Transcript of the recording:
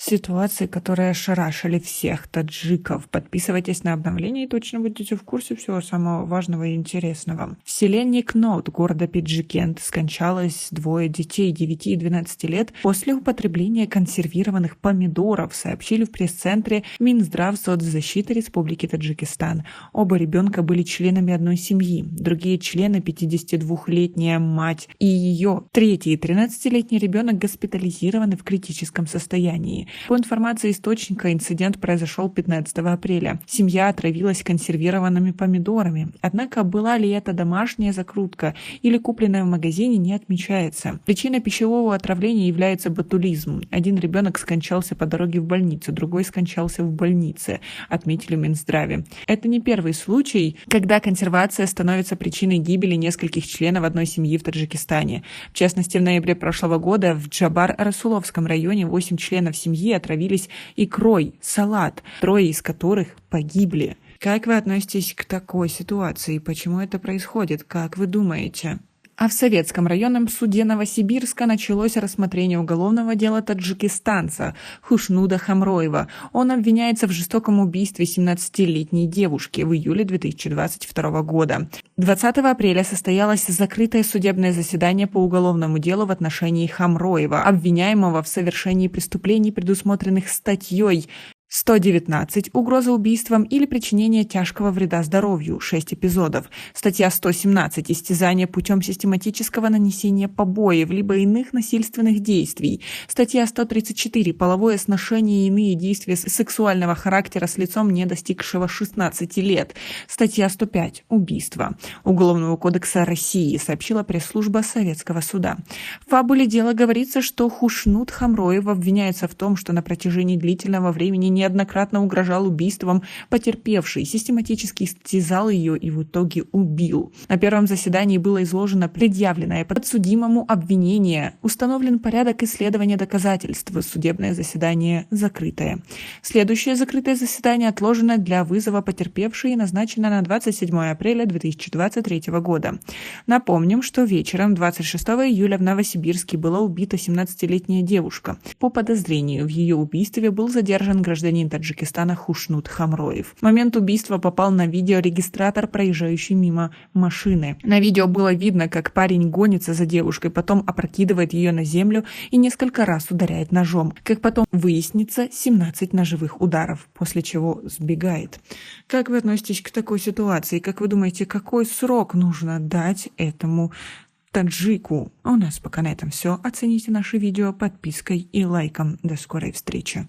Ситуации, которые ошарашили всех таджиков. Подписывайтесь на обновления и точно будете в курсе всего самого важного и интересного. В селе Никнот города Пиджикент скончалось двое детей 9 и 12 лет после употребления консервированных помидоров, сообщили в пресс-центре Минздрав соцзащиты Республики Таджикистан. Оба ребенка были членами одной семьи. Другие члены, 52-летняя мать и ее 3- и 13-летний ребенок, госпитализированы в критическом состоянии. По информации источника, инцидент произошел 15 апреля. Семья отравилась консервированными помидорами. Однако была ли это домашняя закрутка или купленная в магазине, не отмечается. Причиной пищевого отравления является ботулизм. Один ребенок скончался по дороге в больницу, другой скончался в больнице, отметили в Минздраве. Это не первый случай, когда консервация становится причиной гибели нескольких членов одной семьи в Таджикистане. В частности, в ноябре прошлого года в Джабар-Расуловском районе 8 членов семьи отравились икрой, салат, 3 из которых погибли. Как вы относитесь к такой ситуации? Почему это происходит? Как вы думаете? А в Советском районном суде Новосибирска началось рассмотрение уголовного дела таджикистанца Хушнуда Хамроева. Он обвиняется в жестоком убийстве 17-летней девушки в июле 2022 года. 20 апреля состоялось закрытое судебное заседание по уголовному делу в отношении Хамроева, обвиняемого в совершении преступлений, предусмотренных статьей 119 «Угроза убийством или причинение тяжкого вреда здоровью» 6 эпизодов. Статья 117 «Истязание путем систематического нанесения побоев либо иных насильственных действий». Статья 134 «Половое сношение и иные действия сексуального характера с лицом, не достигшего 16 лет». Статья 105 «Убийство» Уголовного кодекса России, сообщила пресс-служба Советского суда. В фабуле дела говорится, что Хушнуд Хамроев обвиняется в том, что на протяжении длительного времени неоднократно угрожал убийством потерпевшей, систематически истязал ее и в итоге убил. На первом заседании было изложено предъявленное подсудимому обвинение, установлен порядок исследования доказательств. Судебное заседание закрытое. Следующее закрытое заседание отложено для вызова потерпевшей и назначено на 27 апреля 2023 года. Напомним, что вечером 26 июля в Новосибирске была убита 17-летняя девушка. По подозрению в ее убийстве был задержан гражданин Таджикистана Хушнуд Хамроев. В момент убийства попал на видеорегистратор, проезжающий мимо машины. На видео было видно, как парень гонится за девушкой, потом опрокидывает ее на землю и несколько раз ударяет ножом. Как потом выяснится, 17 ножевых ударов, после чего сбегает. Как вы относитесь к такой ситуации? Как вы думаете, какой срок нужно дать этому таджику? У нас пока на этом все. Оцените наше видео подпиской и лайком. До скорой встречи.